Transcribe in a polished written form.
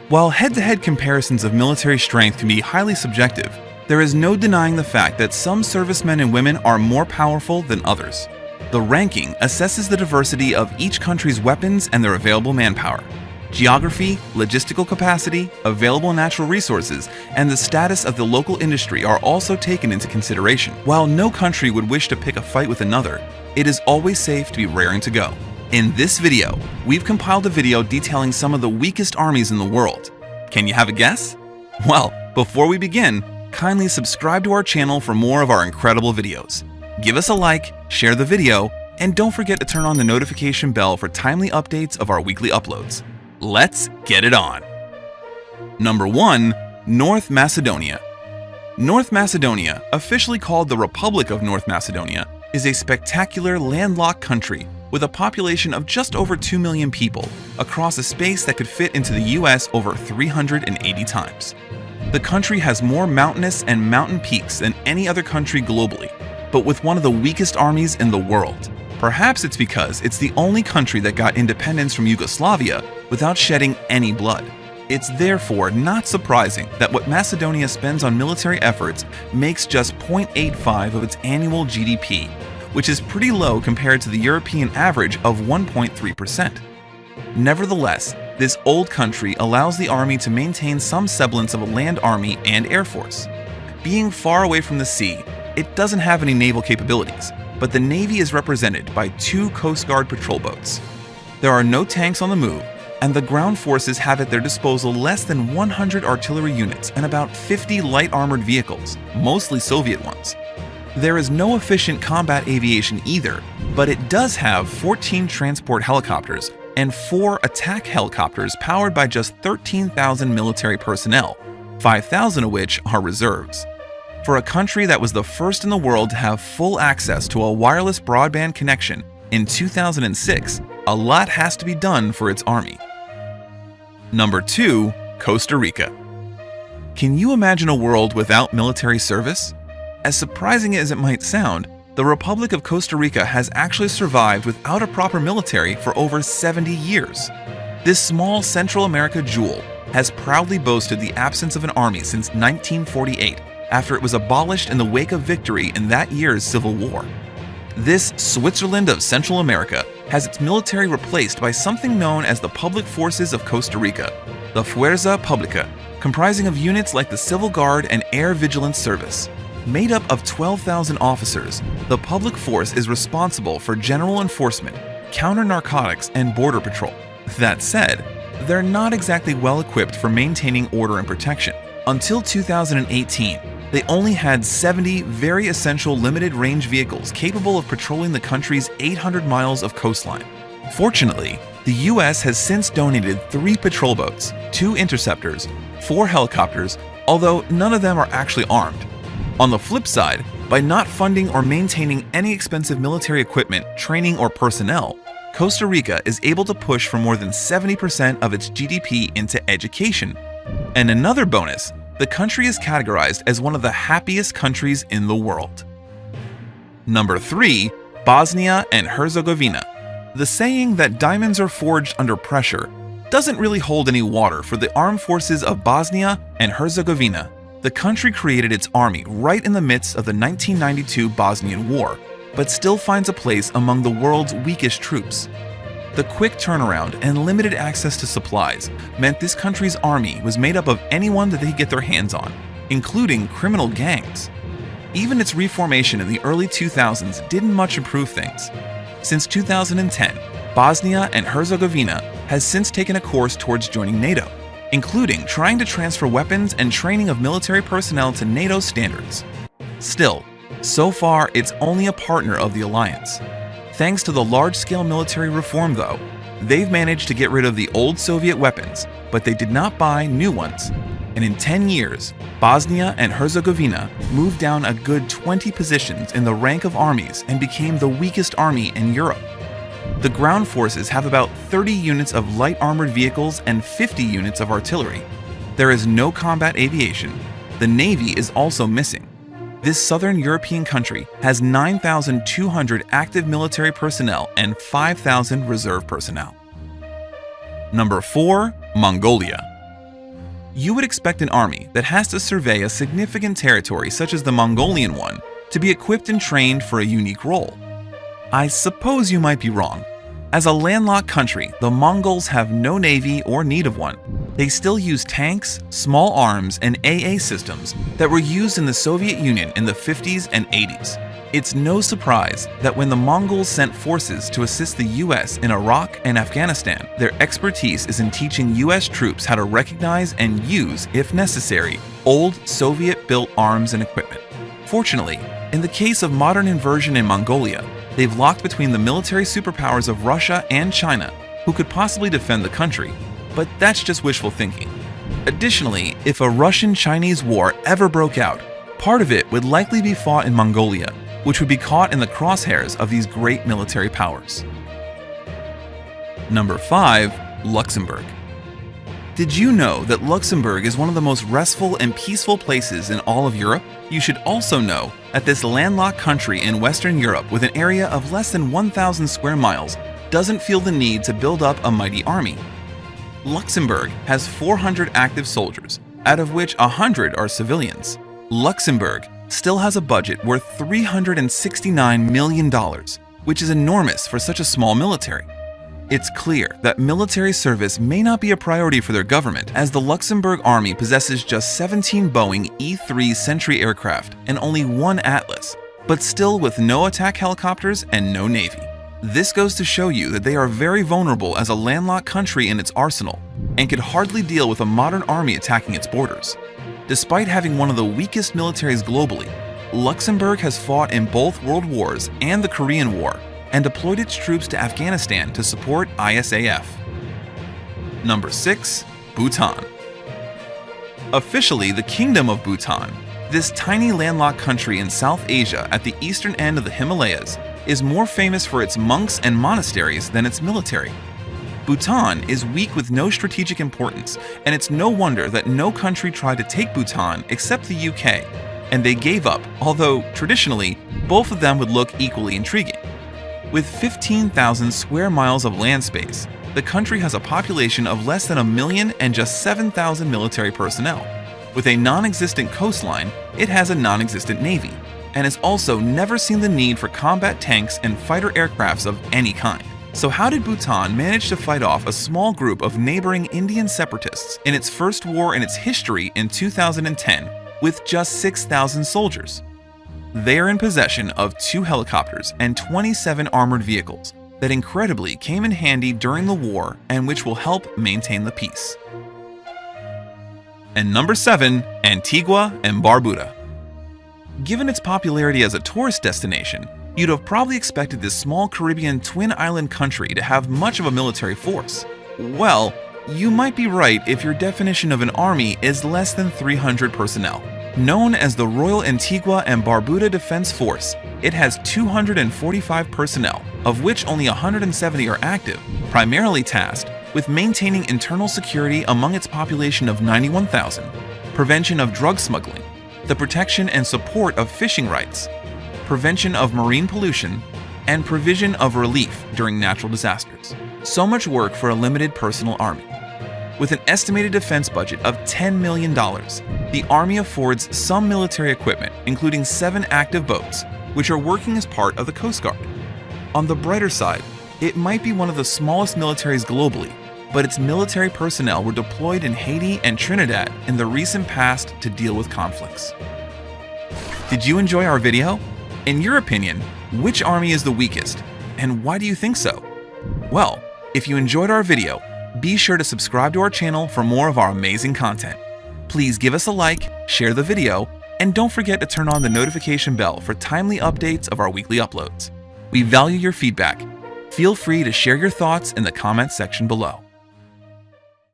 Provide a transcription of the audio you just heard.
While head-to-head comparisons of military strength can be highly subjective, there is no denying the fact that some servicemen and women are more powerful than others. The ranking assesses the diversity of each country's weapons and their available manpower. Geography, logistical capacity, available natural resources, and the status of the local industry are also taken into consideration. While no country would wish to pick a fight with another, it is always safe to be raring to go. In this video, we've compiled a video detailing some of the weakest armies in the world. Can you have a guess? Well, before we begin, kindly subscribe to our channel for more of our incredible videos. Give us a like, share the video, and don't forget to turn on the notification bell for timely updates of our weekly uploads. Let's get it on! Number 1. North Macedonia. North Macedonia, officially called the Republic of North Macedonia, is a spectacular landlocked country with a population of just over 2 million people across a space that could fit into the US over 380 times. The country has more mountainous and mountain peaks than any other country globally, but with one of the weakest armies in the world. Perhaps it's because it's the only country that got independence from Yugoslavia without shedding any blood. It's therefore not surprising that what Macedonia spends on military efforts makes just 0.85 of its annual GDP, which is pretty low compared to the European average of 1.3%. Nevertheless, this old country allows the army to maintain some semblance of a land army and air force. Being far away from the sea, it doesn't have any naval capabilities, but the Navy is represented by 2 Coast Guard patrol boats. There are no tanks on the move, and the ground forces have at their disposal less than 100 artillery units and about 50 light armored vehicles, mostly Soviet ones. There is no efficient combat aviation either, but it does have 14 transport helicopters and 4 attack helicopters powered by just 13,000 military personnel, 5,000 of which are reserves. For a country that was the first in the world to have full access to a wireless broadband connection in 2006, a lot has to be done for its army. Number 2. Costa Rica. Can you imagine a world without military service? As surprising as it might sound, the Republic of Costa Rica has actually survived without a proper military for over 70 years. This small Central America jewel has proudly boasted the absence of an army since 1948, after it was abolished in the wake of victory in that year's Civil War. This Switzerland of Central America has its military replaced by something known as the Public Forces of Costa Rica, the Fuerza Pública, comprising of units like the Civil Guard and Air Vigilance Service. Made up of 12,000 officers, the public force is responsible for general enforcement, counter-narcotics, and border patrol. That said, they're not exactly well equipped for maintaining order and protection. Until 2018, they only had 70 very essential limited-range vehicles capable of patrolling the country's 800 miles of coastline. Fortunately, the US has since donated 3 patrol boats, 2 interceptors, 4 helicopters, although none of them are actually armed. On the flip side, by not funding or maintaining any expensive military equipment, training, or personnel, Costa Rica is able to push for more than 70% of its GDP into education. And another bonus, the country is categorized as one of the happiest countries in the world. Number 3. Bosnia and Herzegovina. The saying that diamonds are forged under pressure doesn't really hold any water for the armed forces of Bosnia and Herzegovina. The country created its army right in the midst of the 1992 Bosnian War, but still finds a place among the world's weakest troops. The quick turnaround and limited access to supplies meant this country's army was made up of anyone that they could get their hands on, including criminal gangs. Even its reformation in the early 2000s didn't much improve things. Since 2010, Bosnia and Herzegovina has since taken a course towards joining NATO, including trying to transfer weapons and training of military personnel to NATO standards. Still, so far it's only a partner of the alliance. Thanks to the large-scale military reform though, they've managed to get rid of the old Soviet weapons, but they did not buy new ones. And in 10 years, Bosnia and Herzegovina moved down a good 20 positions in the rank of armies and became the weakest army in Europe. The ground forces have about 30 units of light armored vehicles and 50 units of artillery. There is no combat aviation. The Navy is also missing. This southern European country has 9,200 active military personnel and 5,000 reserve personnel. Number 4. Mongolia. You would expect an army that has to survey a significant territory such as the Mongolian one to be equipped and trained for a unique role. I suppose you might be wrong. As a landlocked country, the Mongols have no navy or need of one. They still use tanks, small arms, and AA systems that were used in the Soviet Union in the 50s and 80s. It's no surprise that when the Mongols sent forces to assist the US in Iraq and Afghanistan, their expertise is in teaching US troops how to recognize and use, if necessary, old Soviet-built arms and equipment. Fortunately, in the case of modern invasion in Mongolia, they've locked between the military superpowers of Russia and China, who could possibly defend the country, but that's just wishful thinking. Additionally, if a Russian-Chinese war ever broke out, part of it would likely be fought in Mongolia, which would be caught in the crosshairs of these great military powers. Number 5. Luxembourg. Did you know that Luxembourg is one of the most restful and peaceful places in all of Europe? You should also know that this landlocked country in Western Europe with an area of less than 1,000 square miles doesn't feel the need to build up a mighty army. Luxembourg has 400 active soldiers, out of which 100 are civilians. Luxembourg still has a budget worth $369 million, which is enormous for such a small military. It's clear that military service may not be a priority for their government, as the Luxembourg Army possesses just 17 Boeing E-3 Sentry aircraft and only one Atlas, but still with no attack helicopters and no navy. This goes to show you that they are very vulnerable as a landlocked country in its arsenal, and could hardly deal with a modern army attacking its borders. Despite having one of the weakest militaries globally, Luxembourg has fought in both World Wars and the Korean War, and deployed its troops to Afghanistan to support ISAF. Number 6. Bhutan. Officially the Kingdom of Bhutan, this tiny landlocked country in South Asia at the eastern end of the Himalayas is more famous for its monks and monasteries than its military. Bhutan is weak with no strategic importance, and it's no wonder that no country tried to take Bhutan except the UK, and they gave up, although traditionally, both of them would look equally intriguing. With 15,000 square miles of land space, the country has a population of less than 1 million and just 7,000 military personnel. With a non-existent coastline, it has a non-existent navy, and has also never seen the need for combat tanks and fighter aircrafts of any kind. So how did Bhutan manage to fight off a small group of neighboring Indian separatists in its first war in its history in 2010 with just 6,000 soldiers? They are in possession of 2 helicopters and 27 armored vehicles that incredibly came in handy during the war and which will help maintain the peace. And number 7, Antigua and Barbuda. Given its popularity as a tourist destination, you'd have probably expected this small Caribbean twin island country to have much of a military force. Well, you might be right if your definition of an army is less than 300 personnel. Known as the Royal Antigua and Barbuda Defense Force, it has 245 personnel, of which only 170 are active, primarily tasked with maintaining internal security among its population of 91,000, prevention of drug smuggling, the protection and support of fishing rights, prevention of marine pollution, and provision of relief during natural disasters. So much work for a limited personal army. With an estimated defense budget of $10 million, the Army affords some military equipment, including 7 active boats, which are working as part of the Coast Guard. On the brighter side, it might be one of the smallest militaries globally, but its military personnel were deployed in Haiti and Trinidad in the recent past to deal with conflicts. Did you enjoy our video? In your opinion, which army is the weakest, and why do you think so? Well, if you enjoyed our video, be sure to subscribe to our channel for more of our amazing content. Please give us a like, share the video, and don't forget to turn on the notification bell for timely updates of our weekly uploads. We value your feedback. Feel free to share your thoughts in the comments section below.